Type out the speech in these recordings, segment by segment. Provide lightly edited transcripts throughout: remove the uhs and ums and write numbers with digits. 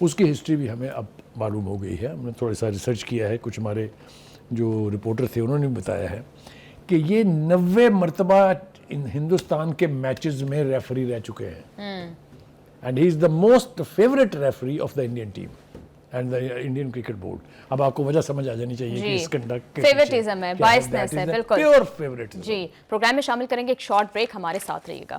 اس کی ہسٹری بھی ہمیں اب معلوم ہو گئی ہے. ہم نے تھوڑا سا ریسرچ کیا ہے, کچھ ہمارے جو رپورٹر تھے انہوں نے بھی بتایا ہے کہ یہ 90 مرتبہ ہندوستان کے میچز میں ریفری رہ چکے ہیں, and he is the most favourite referee of the Indian team and the Indian cricket board. اب آپ کو وجہ سمجھ آ جانی چاہیے کہ اس کنڈکٹ کے فیوریٹزم ہے, بائسنس ہے, بالکل پیور فیوریٹزم. جی, پروگرام میں شامل کریں گے ایک شارٹ بریک, ہمارے ساتھ رہیے گا.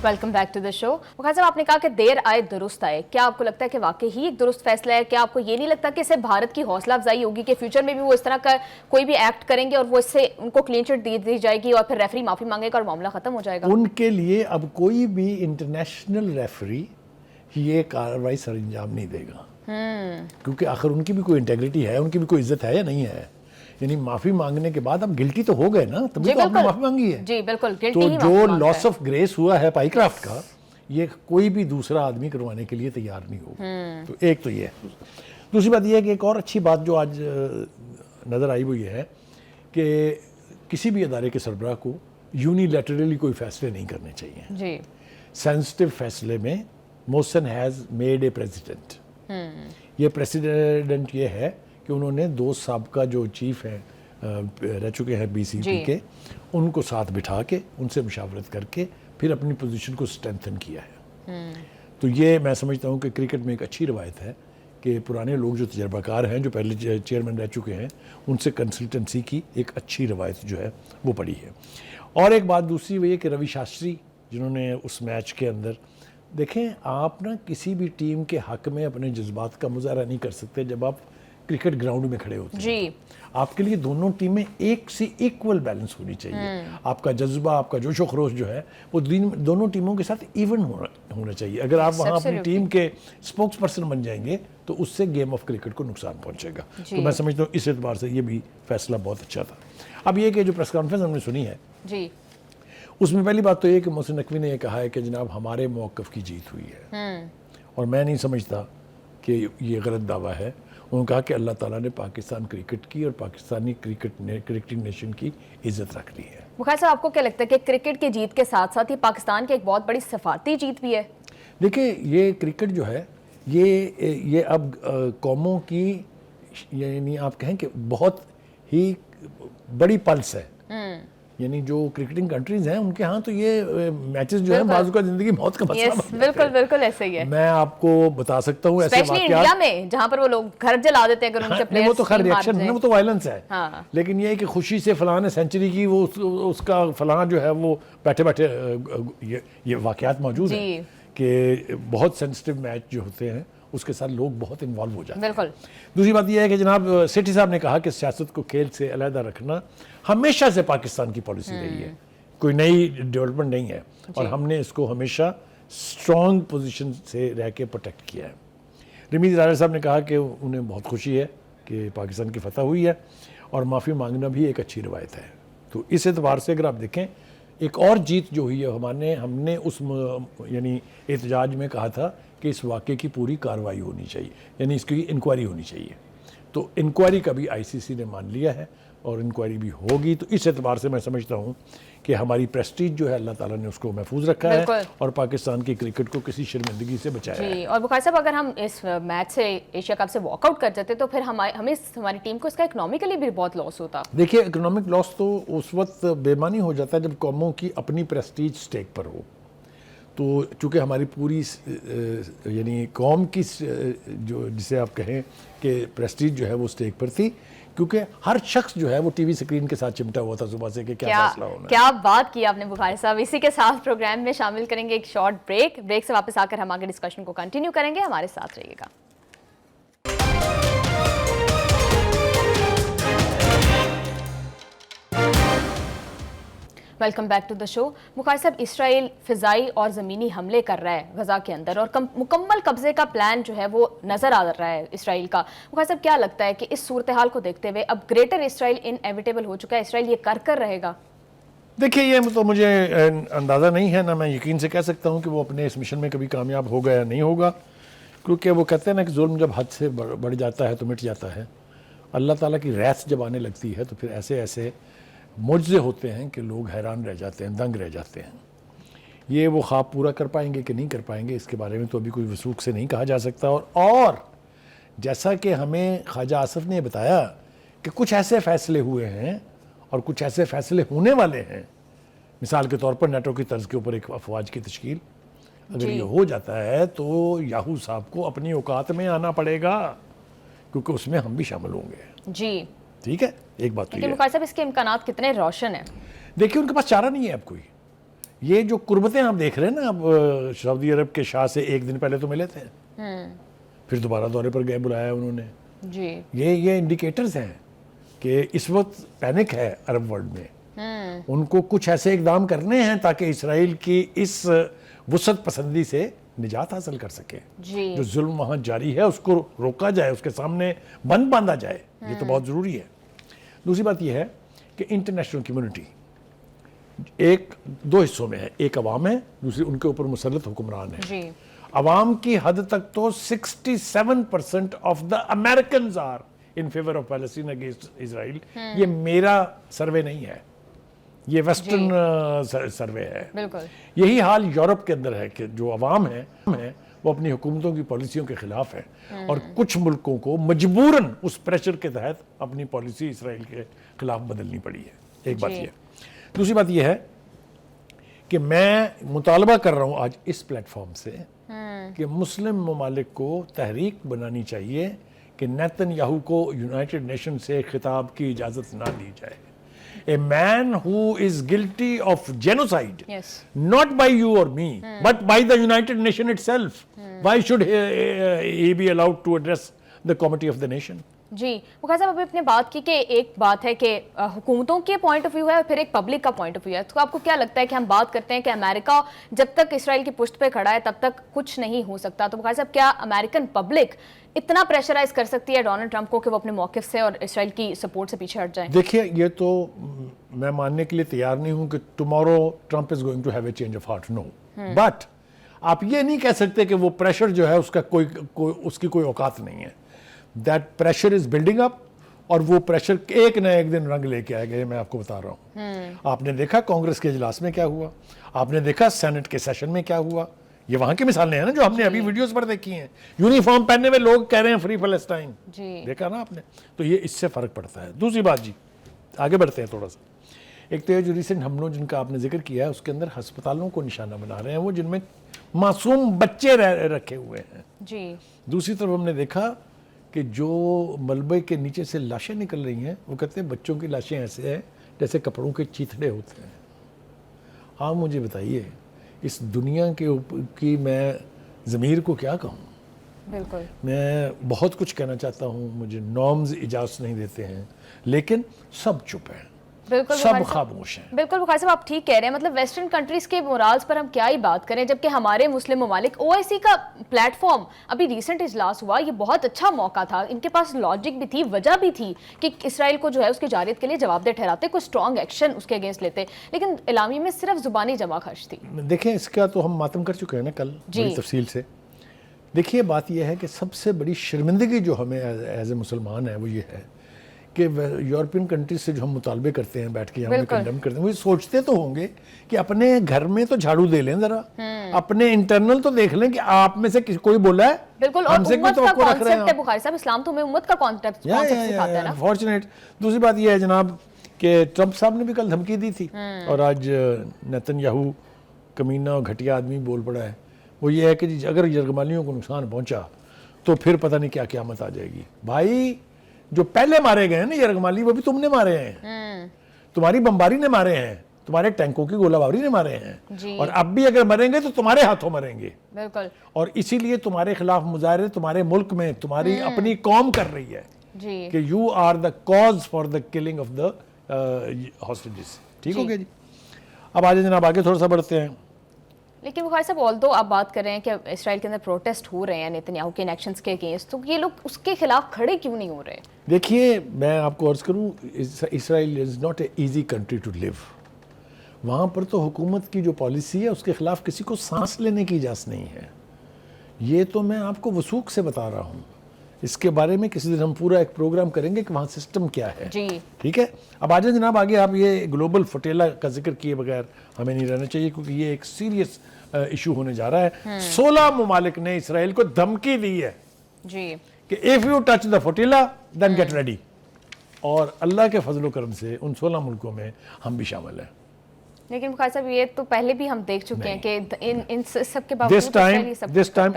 ویلکم بیک ٹو دا شو. وقار صاحب, آپ نے کہا کہ دیر آئے درست آئے. کیا آپ کو لگتا ہے کہ واقعی ہی ایک درست فیصلہ ہے؟ کیا آپ کو یہ نہیں لگتا کہ اس سے بھارت کی حوصلہ افزائی ہوگی کہ فیوچر میں بھی وہ اس طرح کا کوئی بھی ایکٹ کریں گے اور وہ اس سے ان کو کلین چٹ دی جائے گی اور پھر ریفری معافی مانگے گا اور معاملہ ختم ہو جائے گا؟ ان کے لیے اب کوئی بھی انٹرنیشنل ریفری یہ کارروائی سر انجام نہیں دے گا, کیونکہ آخر ان کی بھی کوئی انٹیگریٹی ہے, ان کی بھی کوئی عزت ہے یا نہیں ہے. یعنی معافی مانگنے کے بعد اب گلٹی تو ہو گئے نا, تبھی تو آپ نے معافی مانگی ہے. جی بالکل, تو جو لاس آف گریس ہوا ہے پائی کرافٹ کا, یہ کوئی بھی دوسرا آدمی کروانے کے لیے تیار نہیں ہوگا. تو ایک تو یہ ہے. دوسری بات یہ ہے کہ ایک اور اچھی بات جو آج نظر آئی وہ یہ ہے کہ کسی بھی ادارے کے سربراہ کو یونیلیٹرلی کوئی فیصلے نہیں کرنے چاہیے. جی, سینسٹیو فیصلے میں محسن ہیز میڈ اے پریزیڈنٹ. یہ پریزیڈنٹ یہ ہے کہ انہوں نے 2 سابقہ جو چیف ہیں رہ چکے ہیں بی سی پی کے, ان کو ساتھ بٹھا کے ان سے مشاورت کر کے پھر اپنی پوزیشن کو اسٹرینتھن کیا ہے. تو یہ میں سمجھتا ہوں کہ کرکٹ میں ایک اچھی روایت ہے کہ پرانے لوگ جو تجربہ کار ہیں, جو پہلے چیئرمین رہ چکے ہیں, ان سے کنسلٹنسی کی ایک اچھی روایت جو ہے وہ پڑی ہے. اور ایک بات دوسری وہ یہ کہ روی شاستری جنہوں نے اس میچ کے اندر, دیکھیں آپ نا کسی بھی ٹیم کے حق میں اپنے جذبات کا مظاہرہ نہیں کر سکتے جب آپ کرکٹ گراؤنڈ میں کھڑے ہوتے ہیں. جی, آپ کے لیے دونوں ٹیمیں ایک سے ایکول بیلنس ہونی چاہیے. آپ کا جذبہ, آپ کا جوش و خروش جو ہے وہ دونوں ٹیموں کے ساتھ ایون ہونا چاہیے. اگر آپ وہاں اپنی ٹیم کے اسپوکس پرسن بن جائیں گے تو اس سے گیم آف کرکٹ کو نقصان پہنچے گا. تو میں سمجھتا ہوں اس اعتبار سے یہ بھی فیصلہ بہت اچھا تھا. اب یہ کہ جو پریس کانفرنس ہم نے سنی ہے, جی, اس میں پہلی بات تو یہ کہ محسن نقوی نے یہ کہا ہے کہ جناب ہمارے موقف کی جیت ہوئی ہے, اور میں نہیں سمجھتا کہ یہ غلط دعویٰ ہے. انہوں نے کہا کہ اللہ تعالیٰ نے پاکستان کرکٹ کی اور پاکستانی کرکٹنگ نیشن کی عزت رکھ لی ہے. وقار صاحب, آپ کو کیا لگتا ہے کہ کرکٹ کی جیت کے ساتھ ساتھ ہی پاکستان کی ایک بہت بڑی سفارتی جیت بھی ہے؟ دیکھیں یہ کرکٹ جو ہے یہ اب قوموں کی, یعنی آپ کہیں کہ بہت ہی بڑی پلس ہے. یعنی جو کرکٹنگ کنٹریز ہیں ان کے ہاں تو یہ میچز جو ہیں بعض کا زندگی موت کا مسئلہ بن جاتا ہے. بالکل ایسے ہی ہے. میں آپ کو بتا سکتا ہوں ایسے واقعات انڈیا میں جہاں پر وہ لوگ گھر جلا دیتے ہیں اگر ان کے پلیئرز, وہ تو خیر ریئیکشن ہے, وہ تو وائلنس ہے. ہاں, لیکن یہ ہے کہ خوشی سے فلاں نے سینچری کی, وہ اس کا فلاں جو ہے وہ بیٹھے بیٹھے یہ واقعات موجود ہیں کہ بہت سینسٹیو میچ جو ہوتے ہیں اس کے ساتھ لوگ بہت انوالو ہو جاتے ہیں. بالکل. دوسری بات یہ ہے کہ جناب سیٹھی صاحب نے کہا کہ سیاست کو کھیل سے علیحدہ رکھنا ہمیشہ سے پاکستان کی پالیسی رہی ہے, کوئی نئی ڈیولپمنٹ نہیں ہے, اور ہم نے اس کو ہمیشہ اسٹرانگ پوزیشن سے رہ کے پروٹیکٹ کیا ہے. رمیز راجہ صاحب نے کہا کہ انہیں بہت خوشی ہے کہ پاکستان کی فتح ہوئی ہے, اور معافی مانگنا بھی ایک اچھی روایت ہے. تو اس اعتبار سے اگر آپ دیکھیں ایک اور جیت جو ہوئی ہے, ہم نے اس یعنی احتجاج میں کہا تھا کہ اس واقعے کی پوری کارروائی ہونی چاہیے, یعنی اس کی انکوائری ہونی چاہیے. تو انکوائری کا بھی آئی سی سی نے مان لیا ہے اور انکوائری بھی ہوگی. تو اس اعتبار سے میں سمجھتا ہوں کہ ہماری پریسٹیج جو ہے اللہ تعالیٰ نے اس کو محفوظ رکھا ہے اور پاکستان کی کرکٹ کو کسی شرمندگی سے بچایا ہے. جی, اور وقار صاحب اگر ہم اس میچ سے ایشیا کپ سے واک آؤٹ کر جاتے تو پھر ہماری ٹیم کو اس کا اکنامیکلی بھی بہت لاس ہوتا. دیکھیے اکنامک لاس تو اس وقت بے معنی ہو جاتا ہے جب قوموں کی اپنی پریسٹیج سٹیک پر ہو. تو چونکہ ہماری پوری یعنی قوم کی جو جسے آپ کہیں کہ پریسٹیج جو ہے وہ سٹیک پر تھی, کیونکہ ہر شخص جو ہے وہ ٹی وی سکرین کے ساتھ چمٹا ہوا تھا صبح سے کہ کیا فیصلہ ہونا ہے. کیا بات کی آپ نے بخاری صاحب. اسی کے ساتھ پروگرام میں شامل کریں گے ایک شارٹ بریک سے واپس آ کر ہم آگے ڈسکشن کو کنٹینیو کریں گے. ہمارے ساتھ رہیے گا. ویلکم بیک ٹو دا شو. بخاری صاحب, اسرائیل فضائی اور زمینی حملے کر رہا ہے غزہ کے اندر اور مکمل قبضے کا پلان جو ہے وہ نظر آ رہا ہے اسرائیل کا. بخاری صاحب, کیا لگتا ہے کہ اس صورتحال کو دیکھتے ہوئے اب گریٹر اسرائیل انیویٹیبل ہو چکا ہے, اسرائیل یہ کر رہے گا؟ دیکھیے یہ تو مجھے اندازہ نہیں ہے, نہ میں یقین سے کہہ سکتا ہوں کہ وہ اپنے اس مشن میں کبھی کامیاب ہوگا یا نہیں ہوگا, کیونکہ وہ کہتے ہیں نا کہ ظلم جب حد سے بڑھ جاتا ہے تو مٹ جاتا ہے. اللہ تعالیٰ کی ریس جب آنے لگتی ہے تو پھر ایسے معجزے ہوتے ہیں کہ لوگ حیران رہ جاتے ہیں, دنگ رہ جاتے ہیں. یہ وہ خواب پورا کر پائیں گے کہ نہیں کر پائیں گے, اس کے بارے میں تو ابھی کوئی وثوق سے نہیں کہا جا سکتا. اور جیسا کہ ہمیں خواجہ آصف نے بتایا کہ کچھ ایسے فیصلے ہوئے ہیں اور کچھ ایسے فیصلے ہونے والے ہیں, مثال کے طور پر نیٹو کی طرز کے اوپر ایک افواج کی تشکیل, اگر یہ ہو جاتا ہے تو یاہو صاحب کو اپنی اوقات میں آنا پڑے گا, کیونکہ اس میں ہم بھی شامل ہوں گے. جی ٹھیک ہے, ایک بات تو یہ لیکن بخاری صاحب اس کے امکانات کتنے روشن ہیں؟ دیکھیے ان کے پاس چارہ نہیں ہے اب کوئی. یہ جو قربتیں آپ دیکھ رہے ہیں نا, اب سعودی عرب کے شاہ سے ایک دن پہلے تو ملے تھے, پھر دوبارہ دورے پر گئے, بلایا انہوں نے. جی یہ انڈیکیٹرز ہیں کہ اس وقت پینک ہے عرب ورلڈ میں. ان کو کچھ ایسے اقدام کرنے ہیں تاکہ اسرائیل کی اس وسعت پسندی سے نجات حاصل کر سکے. جی جو ظلم وہاں جاری ہے اس کو روکا جائے, اس کے سامنے بند باندھا جائے, یہ تو بہت ضروری ہے. دوسری بات یہ ہے کہ انٹرنیشنل کمیونٹی ایک دو حصوں میں ہے, ایک عوام ہے, دوسری ان کے اوپر مسلط حکمران ہے. جی عوام کی حد تک تو 67% of the Americans are in favour of Palestine against Israel. یہ میرا سروے نہیں ہے, یہ ویسٹرن سروے ہے. بالکل یہی حال یورپ کے اندر ہے کہ جو عوام ہے وہ اپنی حکومتوں کی پالیسیوں کے خلاف ہے, اور کچھ ملکوں کو مجبوراً اس پریشر کے تحت اپنی پالیسی اسرائیل کے خلاف بدلنی پڑی ہے. ایک بات یہ. دوسری بات یہ ہے کہ میں مطالبہ کر رہا ہوں آج اس پلیٹ فارم سے کہ مسلم ممالک کو تحریک بنانی چاہیے کہ نیتن یاہو کو یونائٹڈ نیشن سے خطاب کی اجازت نہ دی جائے. A man who is guilty of genocide, Yes. not by you or me, but by the United Nations itself. Why should he be allowed to address the Committee of the Nation? جی بخاری صاحب ابھی اپنے بات کی کہ ایک بات ہے کہ حکومتوں کے پوائنٹ آف ویو ہے اور پھر ایک پبلک کا پوائنٹ آف ویو ہے. تو آپ کو کیا لگتا ہے کہ ہم بات کرتے ہیں کہ امریکہ جب تک اسرائیل کی پشت پہ کھڑا ہے تب تک کچھ نہیں ہو سکتا, تو بخاری صاحب کیا امریکن پبلک اتنا پریشرائز کر سکتی ہے ڈونلڈ ٹرمپ کو کہ وہ اپنے موقف سے اور اسرائیل کی سپورٹ سے پیچھے ہٹ جائیں؟ دیکھیے یہ تو میں ماننے کے لیے تیار نہیں ہوں کہ tomorrow Trump is going to have a change of heart, no. But آپ یہ نہیں کہہ سکتے کہ وہ پریشر جو ہے اس کا اس کی کوئی اوقات نہیں ہے. That pressure is building up, اور وہ پریشر ایک نہ ایک دن رنگ لے کے آئے گا. میں آپ کو بتا رہا ہوں, آپ نے دیکھا کانگریس کے اجلاس میں کیا ہوا, آپ نے دیکھا سینٹ کے سیشن میں کیا ہوا. یہ وہاں کی مثالیں ہیں نا جو ہم نے ابھی ویڈیوز پر دیکھی ہیں. یونیفارم پہننے ہوئے لوگ کہہ رہے ہیں فری فلسطین, دیکھا نا آپ نے. تو یہ اس سے فرق پڑتا ہے. دوسری بات جی, آگے بڑھتے ہیں تھوڑا سا. ایک تو یہ جو ریسنٹ حملوں جن کا آپ نے ذکر کیا ہے اس کے اندر ہسپتالوں کو نشانہ بنا رہے ہیں وہ, جن میں معصوم بچے رکھے ہوئے ہیں. جی دوسری طرف ہم نے دیکھا کہ جو ملبے کے نیچے سے لاشیں نکل رہی ہیں وہ کہتے ہیں بچوں کی لاشیں ایسے ہیں جیسے کپڑوں کے چیتھڑے ہوتے ہیں. آپ مجھے بتائیے اس دنیا کی میں ضمیر کو کیا کہوں. بالکل میں بہت کچھ کہنا چاہتا ہوں, مجھے نارمز اجازت نہیں دیتے ہیں, لیکن سب چپ ہیں, بالکل سب خاموش ہیں. بالکل بخاری صاحب آپ ٹھیک کہہ رہے ہیں. مطلب ویسٹرن کنٹریز کے مورالز پر ہم کیا ہی بات کریں, جبکہ ہمارے مسلم ممالک او آئی سی کا پلیٹ فارم ابھی ریسنٹ اجلاس ہوا, یہ بہت اچھا موقع تھا. ان کے پاس لاجک بھی تھی, وجہ بھی تھی کہ اسرائیل کو جو ہے اس کی جارحیت کے لیے جواب دہ ٹھہراتے, کوئی اسٹرانگ ایکشن اس کے اگینسٹ لیتے, لیکن اعلامیے میں صرف زبانی جمع خرچ تھی. دیکھیں اس کا تو ہم ماتم کر چکے ہیں نا کل بڑی تفصیل سے. دیکھیے بات یہ ہے کہ سب سے بڑی شرمندگی جو ہمیں ایز اے مسلمان ہے وہ یہ ہے کہ یورپین کنٹریز سے جو ہم مطالبے کرتے ہیں بیٹھ کے ہم کنڈم کرتے ہیں, وہ سوچتے تو ہوں گے کہ اپنے گھر میں تو جھاڑو دے لیں ذرا, اپنے انٹرنل تو دیکھ لیں کہ آپ میں سے کوئی بولا ہے. بالکل, اور امت کا کانسیپٹ ہے بخاری صاحب, اسلام تو ہمیں امت کا کانسیپٹ سکھاتا ہے نا. فارچونیٹ. دوسری بات یہ ہے جناب کہ ٹرمپ صاحب نے بھی کل دھمکی دی تھی, اور آج نیتن یاہو کمینہ اور گھٹیا آدمی بول پڑا ہے. وہ یہ ہے کہ اگر یرغمالیوں کو نقصان پہنچا تو پھر پتہ نہیں کیا قیامت آ جائے گی. بھائی جو پہلے مارے گئے ہیں نا یرغمالی, وہ بھی تم نے مارے ہیں, تمہاری بمباری نے مارے ہیں, تمہارے ٹینکوں کی گولہ باری نے مارے ہیں, اور اب بھی اگر مریں گے تو تمہارے ہاتھوں مریں گے. بالکل, اور اسی لیے تمہارے خلاف مظاہرے تمہارے ملک میں تمہاری اپنی قوم کر رہی ہے کہ you are the cause for the killing of the hostages. ٹھیک ہو گیا جی. اب آجائیں جناب آگے تھوڑا سا بڑھتے ہیں. لیکن بخاری صاحب آلدو آپ بات کر رہے ہیں کہ اسرائیل کے اندر پروٹیسٹ ہو رہے ہیں نیتن یاہو کے انیکشنز کے اگینسٹ, تو یہ لوگ اس کے خلاف کھڑے کیوں نہیں ہو رہے؟ دیکھیے میں آپ کو عرض کروں, Israel is not a easy country to live. وہاں پر تو حکومت کی جو پالیسی ہے اس کے خلاف کسی کو سانس لینے کی اجازت نہیں ہے. یہ تو میں آپ کو وثوق سے بتا رہا ہوں. اس کے بارے میں کسی دن ہم پورا ایک پروگرام کریں گے کہ وہاں سسٹم کیا ہے. جی ٹھیک ہے. اب آجائیں جناب آگے. آپ یہ گلوبل فٹیلا کا ذکر کیے بغیر ہمیں نہیں رہنا چاہیے کیونکہ یہ ایک سیریس ایشو ہونے جا رہا ہے. 16 ممالک نے اسرائیل کو دھمکی دی ہے جی کہ if you touch the flotilla then get ready. اور اللہ کے فضل و کرم سے ان 16 ملکوں میں ہم بھی شامل ہیں. لیکن بخاری صاحب یہ تو پہلے بھی ہم دیکھ چکے ہیں کہ ان سب کے This باوجود time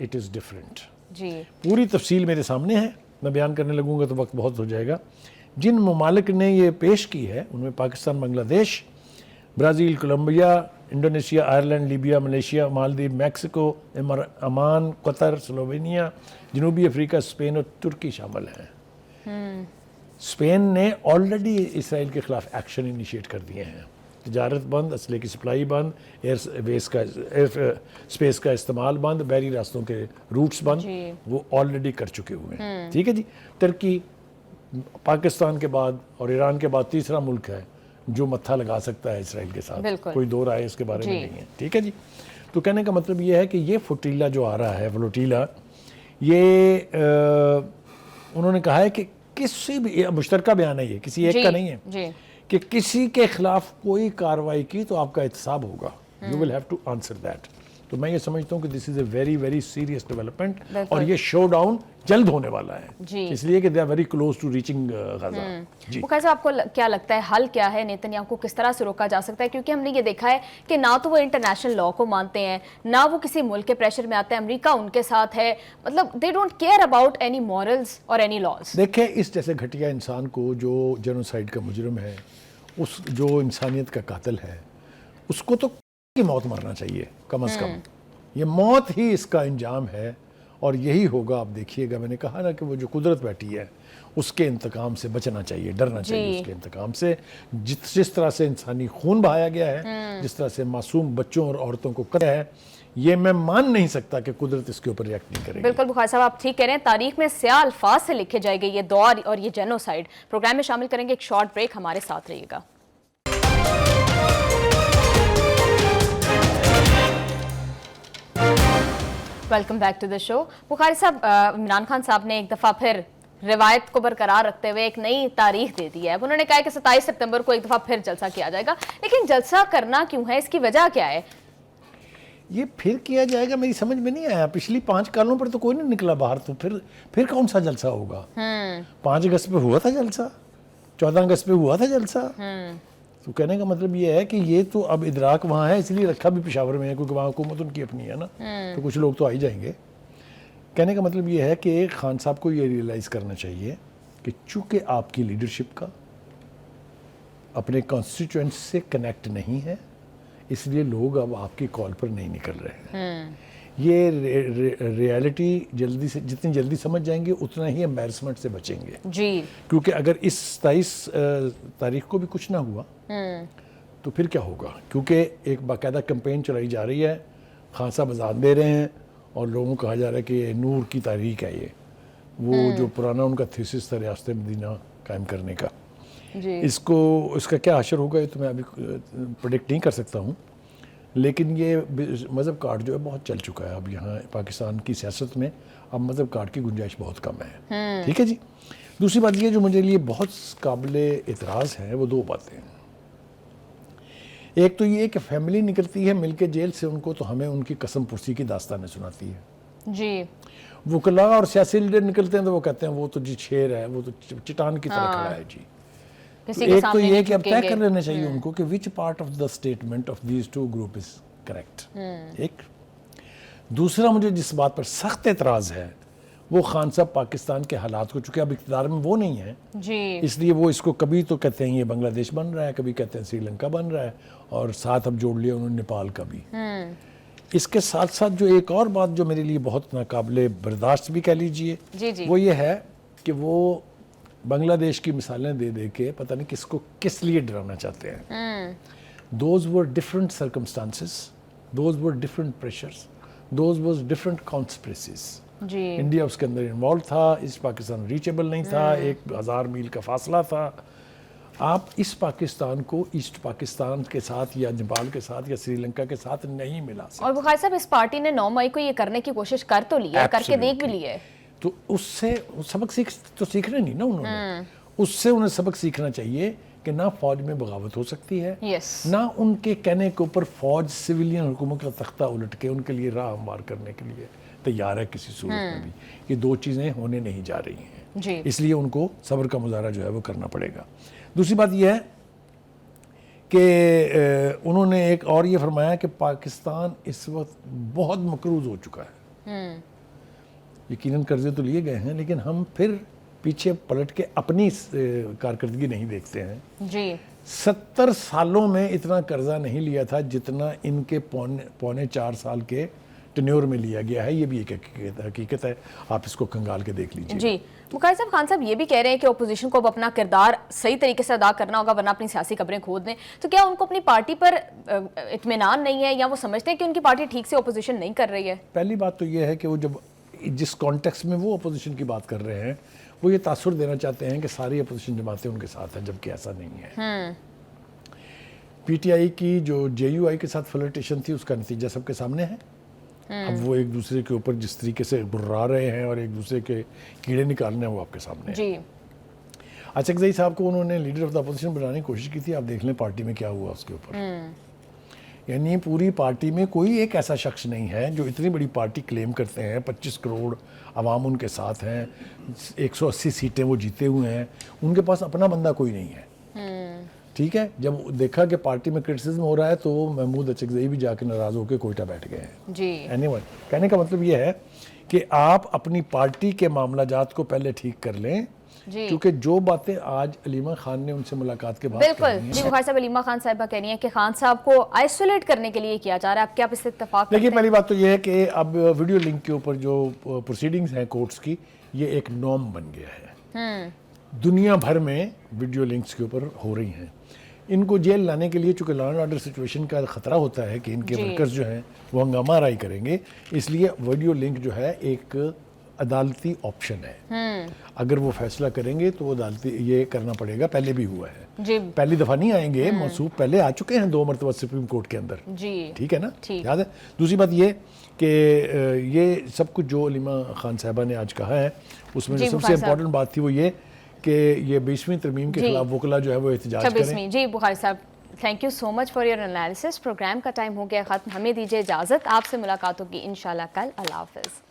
it is different. جی پوری تفصیل میرے سامنے ہے, میں بیان کرنے لگوں گا تو وقت بہت ہو جائے گا. جن ممالک نے یہ پیش کی ہے ان میں Pakistan, Bangladesh, Brazil, Colombia, Indonesia, Ireland, Libya, Malaysia, Maldives, Mexico, Oman, Qatar, Slovenia, جنوبی افریقہ, اسپین اور ترکی شامل ہیں. اسپین نے آلریڈی اسرائیل کے خلاف ایکشن انیشیٹ کر دیے ہیں. تجارت بند, اسلحے کی سپلائی بند, ایئر اسپیس کا استعمال بند, بحری راستوں کے روٹس بند, وہ آلریڈی کر چکے ہوئے ہیں. ٹھیک ہے جی. ترکی پاکستان کے بعد اور ایران کے بعد تیسرا ملک ہے جو متھا لگا سکتا ہے اسرائیل کے ساتھ. کوئی دو رائے اس کے بارے میں نہیں ہے. ٹھیک ہے جی. تو کہنے کا مطلب یہ ہے کہ یہ فٹیلا جو آ رہا ہے, فلوٹیلا, یہ انہوں نے کہا ہے کہ کسی بھی مشترکہ بیان ہے, یہ کسی ایک کا نہیں ہے, کہ کسی کے خلاف کوئی کارروائی کی تو آپ کا احتساب ہوگا. You will have to answer that. تو میں یہ سمجھتا ہوں کہ this is a very very serious development اور یہ شو ڈاؤن جلد ہونے والا ہے, اس لیے کہ they are very close to reaching Gaza. بخاری صاحب آپ کو کیا لگتا ہے حل کیا ہے, نیتنیاہو کو کس طرح سے روکا جا سکتا ہے؟ کیونکہ ہم نے یہ دیکھا ہے کہ نہ تو وہ انٹرنیشنل لا کو مانتے ہیں, نہ وہ کسی ملک کے پریشر میں آتے ہیں, امریکہ ان کے ساتھ ہے, مطلب they don't care about any morals or any laws. دیکھیں اس جیسے گھٹیا انسان کو جو جینوسائیڈ کا مجرم ہے, اس جو انسانیت کا قاتل ہے, اس کو تو کی موت مرنا چاہیے کم از کم. یہ موت ہی اس کا انجام ہے اور یہی ہوگا. آپ دیکھیے گا, میں نے کہا نا کہ وہ جو قدرت بیٹھی ہے اس کے انتقام سے بچنا چاہیے, ڈرنا چاہیے اس کے انتقام سے. جس طرح سے انسانی خون بہایا گیا ہے, جس طرح سے معصوم بچوں اور عورتوں کو قتل ہے, یہ میں مان نہیں سکتا کہ قدرت اس کے اوپر ریئیکٹ نہیں کرے گی. بالکل بخاری صاحب آپ ٹھیک کہہ رہے ہیں, تاریخ میں سیاہ الفاظ سے لکھے جائے گے یہ دور اور یہ جینوسائیڈ. پروگرام میں شامل کریں گے ایک شارٹ بریک, ہمارے ساتھ رہیے گا. ویلکم بیک ٹو دا شو. بخاری صاحب, عمران خان صاحب نے ایک دفعہ پھر روایت کو برقرار رکھتے ہوئے ایک نئی تاریخ دے دی ہے. انہوں نے کہا ہے کہ 27 سپتمبر کو ایک دفعہ پھر جلسہ کیا جائے گا. لیکن جلسہ کرنا کیوں ہے, اس کی وجہ کیا ہے؟ یہ پھر کیا جائے گا میری سمجھ میں نہیں آیا. پچھلی 5 کالوں پر تو کوئی نہیں نکلا باہر, تو پھر کون سا جلسہ ہوگا؟ 5 اگست پہ ہوا تھا جلسہ, 14 اگست پہ ہوا تھا جلسہ. تو کہنے کا مطلب یہ ہے کہ یہ تو اب ادراک وہاں ہے, اس لیے رکھا بھی پشاور میں ہے کیونکہ وہاں حکومت ان کی اپنی ہے نا, تو کچھ لوگ تو آ ہی جائیں گے. کہنے کا مطلب یہ ہے کہ خان صاحب کو یہ ریئلائز کرنا چاہیے کہ چونکہ آپ کی لیڈرشپ کا اپنے کانسٹیٹوئنٹس سے کنیکٹ نہیں ہے, اس لیے لوگ اب آپ کی کال پر نہیں نکل رہے ہیں. یہ ریالٹی جلدی سے جتنی جلدی سمجھ جائیں گے اتنا ہی امبیرسمنٹ سے بچیں گے. جی کیونکہ اگر اس 27 تاریخ کو بھی کچھ نہ ہوا تو پھر کیا ہوگا؟ کیونکہ ایک باقاعدہ کمپین چلائی جا رہی ہے, خان صاحب اذان دے رہے ہیں اور لوگوں کو کہا جا رہا ہے کہ یہ نور کی تاریخ ہے. یہ وہ جو پرانا ان کا تھیسس تھا ریاست مدینہ قائم کرنے کا, اس کا کیا حشر ہوگا یہ تو میں ابھی پریڈکٹ نہیں کر سکتا ہوں. لیکن یہ مذہب کارڈ جو ہے بہت چل چکا ہے اب یہاں پاکستان کی سیاست میں. اب مذہب کارڈ کی گنجائش بہت کم ہے. ٹھیک ہے جی. دوسری بات یہ جو مجھے لیے بہت قابل اعتراض ہیں وہ 2 باتیں ہیں. ایک تو یہ کہ فیملی نکلتی ہے مل کے جیل سے, ان کو تو ہمیں ان کی قسم پرسی کی داستانیں سناتی ہے. جی وکلاء اور سیاسی لیڈر نکلتے ہیں تو وہ کہتے ہیں وہ تو جی شیر ہے, وہ تو چٹان کی طرح کھڑا ہے. جی ایک تو یہ کہ اب طے کر لینا چاہیے ان کو کہ which part of the statement of these two group is correct. ایک دوسرا مجھے جس بات پر سخت اعتراض ہے وہ خان صاحب پاکستان کے حالات کو, چونکہ اب اقتدار میں وہ نہیں ہیں اس لیے وہ اس کو کبھی تو کہتے ہیں یہ بنگلہ دیش بن رہا ہے, کبھی کہتے ہیں سری لنکا بن رہا ہے, اور ساتھ اب جوڑ لیا انہوں نے نیپال کا بھی. اس کے ساتھ ساتھ جو ایک اور بات جو میرے لیے بہت ناقابل برداشت بھی کہہ لیجئے وہ یہ ہے کہ وہ بنگلہ دیش کی مثالیں دے دے کے پتہ نہیں کس کو کس لیے ڈرانا چاہتے ہیں. Those were different circumstances, those were different pressures, those was different conspiracies. India اس کے اندر انوالو تھا, اس پاکستان ریچیبل نہیں تھا, 1000 میل کا فاصلہ تھا. آپ اس پاکستان کو ایسٹ پاکستان کے ساتھ یا نیپال کے ساتھ یا سری لنکا کے ساتھ نہیں ملا سکتے. اور بخاری صاحب اس پارٹی نے 9 مئی کو یہ کرنے کی کوشش کر تو لی ہے, کر کے دیکھ بھی لی ہے. تو اس سے سبق سیکھنا نہیں نا انہوں نے، اس سے انہیں سبق سیکھنا چاہیے کہ نہ فوج میں بغاوت ہو سکتی ہے، نہ ان کے کہنے کے اوپر فوج سویلین حکومت کا تختہ الٹ کے ان کے لیے راہ ہموار کرنے کے لیے تیار ہے کسی صورت میں بھی. یہ دو چیزیں ہونے نہیں جا رہی ہیں، اس لیے ان کو صبر کا مظاہرہ جو ہے وہ کرنا پڑے گا. دوسری بات یہ ہے کہ انہوں نے ایک اور یہ فرمایا کہ پاکستان اس وقت بہت مقروض ہو چکا ہے. یقیناً قرضے تو لیے گئے ہیں لیکن ہم پھر پیچھے پلٹ کے اپنی کارکردگی نہیں دیکھتے ہیں. 70 سالوں میں اتنا قرضہ نہیں لیا تھا جتنا ان کے پونے 4 سال کے ٹینیور میں لیا گیا ہے. یہ بھی ایک حقیقت ہے، آپ اس کو کنگال کے دیکھ لیجیے. جی بخاری صاحب، خان صاحب یہ بھی کہہ رہے ہیں کہ اپوزیشن کو اب اپنا کردار صحیح طریقے سے ادا کرنا ہوگا ورنہ اپنی سیاسی قبریں کھود دیں. تو کیا ان کو اپنی پارٹی پر اطمینان نہیں ہے یا وہ سمجھتے ہیں کہ ان کی پارٹی ٹھیک سے اپوزیشن نہیں کر رہی ہے؟ پہلی بات تو یہ ہے کہ وہ جب جس کانٹیکس میں وہ اپوزیشن کی بات کر رہے ہیں وہ یہ تاثر دینا چاہتے ہیں کہ ساری اپوزیشن جماعتیں ان کے ساتھ ہیں، جبکہ ایسا نہیں ہے. پی ٹی آئی کی جو جے یو آئی کے ساتھ فلرٹیشن تھی اس کا نتیجہ سب کے سامنے ہے. اب وہ ایک دوسرے کے اوپر جس طریقے سے برا رہے ہیں اور ایک دوسرے کے کیڑے نکالنے ہیں وہ آپ کے سامنے ہے. اچکزئی صاحب کو انہوں نے لیڈر آف دا اپوزیشن بنانے کی کوشش کی تھی، آپ دیکھ لیں پارٹی میں کیا ہوا اس کے اوپر. یعنی پوری پارٹی میں کوئی ایک ایسا شخص نہیں ہے جو اتنی بڑی پارٹی کلیم کرتے ہیں، 25 کروڑ عوام ان کے ساتھ ہیں، 180 سیٹیں وہ جیتے ہوئے ہیں، ان کے پاس اپنا بندہ کوئی نہیں ہے. ٹھیک ہے، جب دیکھا کہ پارٹی میں کرٹیسزم ہو رہا ہے تو محمود اچکزئی بھی جا کے ناراض ہو کے کوئٹہ بیٹھ گئے ہیں. کہنے کا مطلب یہ ہے کہ آپ اپنی پارٹی کے معاملہ جات کو پہلے ٹھیک کر لیں، کیونکہ جو باتیں آج علیمہ خان نے ان سے ملاقات کے بعد بالکل جی بخاری صاحب، علیمہ خان صاحبہ کہہ رہی ہیں کہ خان صاحب کو آئسولیٹ کرنے کے لیے کیا جا رہا ہے. آپ کیا اس سے اتفاق؟ دیکھیے پہلی بات تو یہ ہے کہ اب ویڈیو لنک کے اوپر جو پروسیڈنگز ہیں کورٹس کی، یہ ایک نارم بن گیا ہے. دنیا بھر میں ویڈیو لنکس کے اوپر ہو رہی ہیں. ان کو جیل لانے کے لیے چونکہ لا اینڈ آرڈر سچویشن کا خطرہ ہوتا ہے کہ ان کے ورکرز جو ہیں وہ ہنگامہ آرائی کریں گے، اس لیے ویڈیو لنک جو ہے ایک عدالتی آپشن ہے. اگر وہ فیصلہ کریں گے تو وہ عدالتی یہ کرنا پڑے گا. پہلے بھی ہوا ہے، پہلی دفعہ نہیں آئیں گے، موصوف پہلے آ چکے ہیں 2 مرتبہ سپریم کورٹ کے اندر. ٹھیک ہے نا، یاد ہے. دوسری بات یہ کہ یہ سب کچھ جو علیمہ خان صاحبہ نے آج کہا ہے اس میں سب سے امپورٹنٹ بات تھی وہ یہ کہ یہ 20ویں ترمیم کے خلاف وکلا جو ہے وہ احتجاج کریں. جی بخاری صاحب، thank you so much for your analysis. Programme کا ٹائم ہو گیا ختم، ہمیں دیجیے اجازت. آپ سے ملاقات ہوگی انشاءاللہ کل. اللہ حافظ.